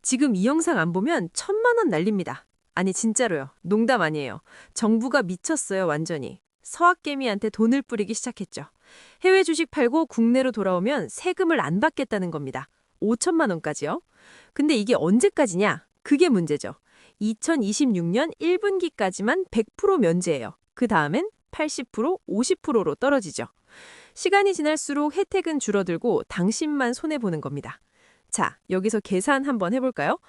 지금 이 영상 안 보면 1,000만 원 날립니다. 아니 진짜로요. 농담 아니에요. 정부가 미쳤어요 완전히. 서학개미한테 돈을 뿌리기 시작했죠. 해외 주식 팔고 국내로 돌아오면 세금을 안 받겠다는 겁니다. 5천만 원까지요. 근데 이게 언제까지냐? 그게 문제죠. 2026년 1분기까지만 100% 면제예요. 그 다음엔 80%, 50%로 떨어지죠. 시간이 지날수록 혜택은 줄어들고 당신만 손해보는 겁니다. 자, 여기서 계산 한번 해볼까요?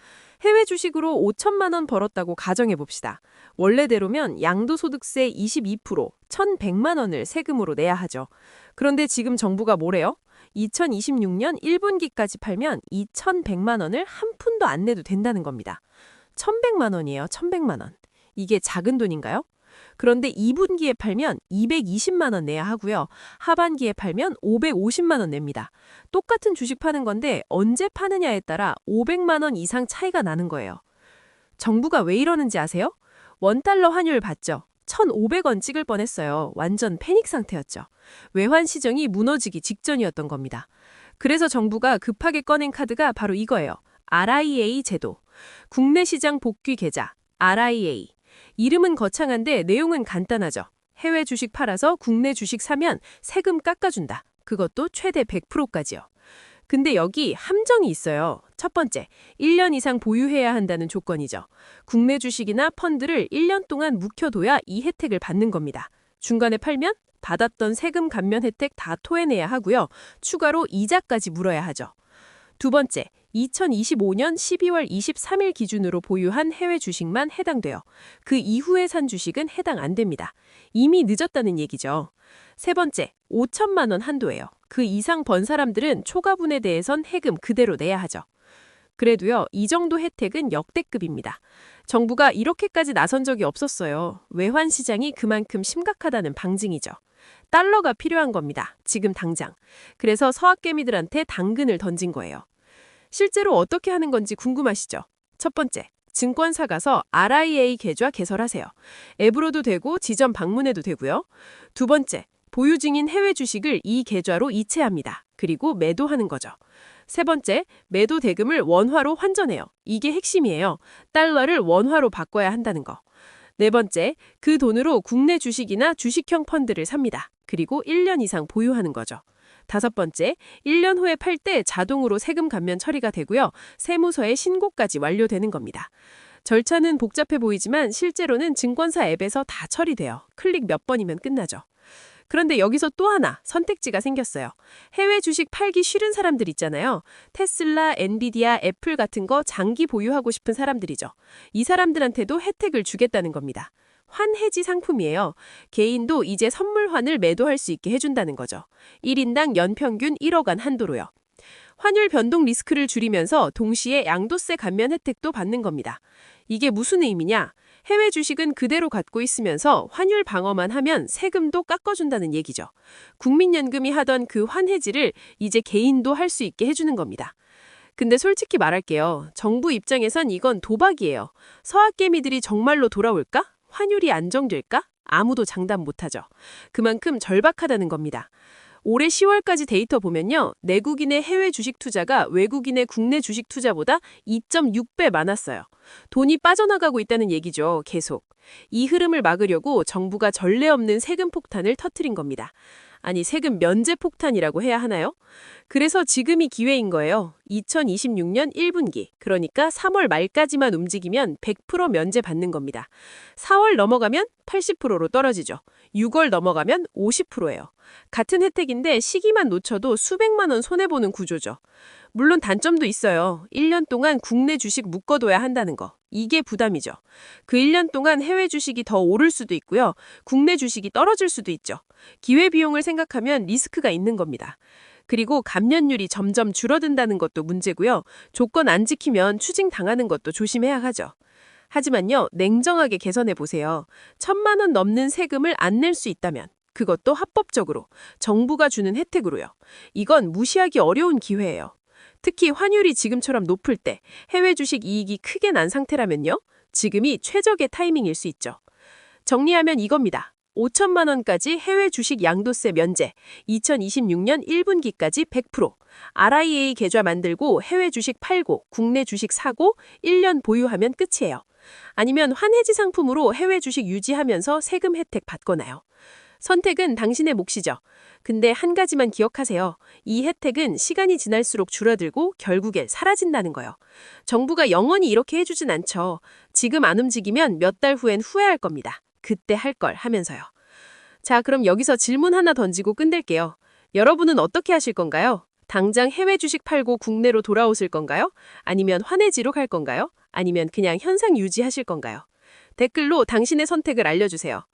해외 주식으로 5천만 원 벌었다고 가정해봅시다. 원래대로면 양도소득세 22%, 1,100만 원을 세금으로 내야 하죠. 그런데 지금 정부가 뭐래요? 2026년 1분기까지 팔면 2,100만 원을 한 푼도 안 내도 된다는 겁니다. 1,100만 원이에요, 1,100만 원. 이게 작은 돈인가요? 그런데 2분기에 팔면 220만 원 내야 하고요. 하반기에 팔면 550만 원 냅니다. 똑같은 주식 파는 건데 언제 파느냐에 따라 500만 원 이상 차이가 나는 거예요. 정부가 왜 이러는지 아세요? 원달러 환율 봤죠? 1,500원 찍을 뻔했어요. 완전 패닉 상태였죠. 외환 시장이 무너지기 직전이었던 겁니다. 그래서 정부가 급하게 꺼낸 카드가 바로 이거예요. RIA 제도. 국내 시장 복귀 계좌, RIA. 이름은 거창한데 내용은 간단하죠. 해외 주식 팔아서 국내 주식 사면 세금 깎아준다. 그것도 최대 100%까지요. 근데 여기 함정이 있어요. 첫 번째, 1년 이상 보유해야 한다는 조건이죠. 국내 주식이나 펀드를 1년 동안 묵혀둬야 이 혜택을 받는 겁니다. 중간에 팔면 받았던 세금 감면 혜택 다 토해내야 하고요. 추가로 이자까지 물어야 하죠. 두 번째, 2025년 12월 23일 기준으로 보유한 해외 주식만 해당돼요. 그 이후에 산 주식은 해당 안 됩니다. 이미 늦었다는 얘기죠. 세 번째, 5천만 원 한도예요. 그 이상 번 사람들은 초과분에 대해선 해금 그대로 내야 하죠. 그래도요, 이 정도 혜택은 역대급입니다. 정부가 이렇게까지 나선 적이 없었어요. 외환 시장이 그만큼 심각하다는 방증이죠. 달러가 필요한 겁니다. 지금 당장. 그래서 서학개미들한테 당근을 던진 거예요. 실제로 어떻게 하는 건지 궁금하시죠? 첫 번째, 증권사 가서 RIA 계좌 개설하세요. 앱으로도 되고 지점 방문해도 되고요. 두 번째, 보유 중인 해외 주식을 이 계좌로 이체합니다. 그리고 매도하는 거죠. 세 번째, 매도 대금을 원화로 환전해요. 이게 핵심이에요. 달러를 원화로 바꿔야 한다는 거. 네 번째, 그 돈으로 국내 주식이나 주식형 펀드를 삽니다. 그리고 1년 이상 보유하는 거죠. 다섯 번째, 1년 후에 팔 때 자동으로 세금 감면 처리가 되고요. 세무서에 신고까지 완료되는 겁니다. 절차는 복잡해 보이지만 실제로는 증권사 앱에서 다 처리돼요. 클릭 몇 번이면 끝나죠. 그런데 여기서 또 하나 선택지가 생겼어요. 해외 주식 팔기 싫은 사람들 있잖아요. 테슬라, 엔비디아, 애플 같은 거 장기 보유하고 싶은 사람들이죠. 이 사람들한테도 혜택을 주겠다는 겁니다. 환해지 상품이에요. 개인도 이제 선물환을 매도할 수 있게 해준다는 거죠. 1인당 연평균 1억 원 한도로요. 환율 변동 리스크를 줄이면서 동시에 양도세 감면 혜택도 받는 겁니다. 이게 무슨 의미냐? 해외 주식은 그대로 갖고 있으면서 환율 방어만 하면 세금도 깎아준다는 얘기죠. 국민연금이 하던 그 환해지를 이제 개인도 할 수 있게 해주는 겁니다. 근데 솔직히 말할게요. 정부 입장에선 이건 도박이에요. 서학개미들이 정말로 돌아올까? 환율이 안정될까? 아무도 장담 못하죠. 그만큼 절박하다는 겁니다. 올해 10월까지 데이터 보면요. 내국인의 해외 주식 투자가 외국인의 국내 주식 투자보다 2.6배 많았어요. 돈이 빠져나가고 있다는 얘기죠. 계속. 이 흐름을 막으려고 정부가 전례 없는 세금 폭탄을 터뜨린 겁니다. 아니, 세금 면제 폭탄이라고 해야 하나요? 그래서 지금이 기회인 거예요. 2026년 1분기, 그러니까 3월 말까지만 움직이면 100% 면제 받는 겁니다. 4월 넘어가면 80%로 떨어지죠. 6월 넘어가면 50%예요. 같은 혜택인데 시기만 놓쳐도 수백만 원 손해보는 구조죠. 물론 단점도 있어요. 1년 동안 국내 주식 묶어둬야 한다는 거. 이게 부담이죠. 그 1년 동안 해외 주식이 더 오를 수도 있고요. 국내 주식이 떨어질 수도 있죠. 기회비용을 생각하면 리스크가 있는 겁니다. 그리고 감면율이 점점 줄어든다는 것도 문제고요. 조건 안 지키면 추징당하는 것도 조심해야 하죠. 하지만요, 냉정하게 계산해 보세요. 1,000만 원 넘는 세금을 안 낼 수 있다면 그것도 합법적으로 정부가 주는 혜택으로요. 이건 무시하기 어려운 기회예요. 특히 환율이 지금처럼 높을 때 해외 주식 이익이 크게 난 상태라면요. 지금이 최적의 타이밍일 수 있죠. 정리하면 이겁니다. 5천만 원까지 해외 주식 양도세 면제, 2026년 1분기까지 100%, RIA 계좌 만들고 해외 주식 팔고 국내 주식 사고 1년 보유하면 끝이에요. 아니면 환해지 상품으로 해외 주식 유지하면서 세금 혜택 받거나요. 선택은 당신의 몫이죠. 근데 한 가지만 기억하세요. 이 혜택은 시간이 지날수록 줄어들고 결국엔 사라진다는 거요. 정부가 영원히 이렇게 해주진 않죠. 지금 안 움직이면 몇 달 후엔 후회할 겁니다. 그때 할 걸 하면서요. 자, 그럼 여기서 질문 하나 던지고 끝낼게요. 여러분은 어떻게 하실 건가요? 당장 해외 주식 팔고 국내로 돌아오실 건가요? 아니면 환해지로 갈 건가요? 아니면 그냥 현상 유지하실 건가요? 댓글로 당신의 선택을 알려주세요.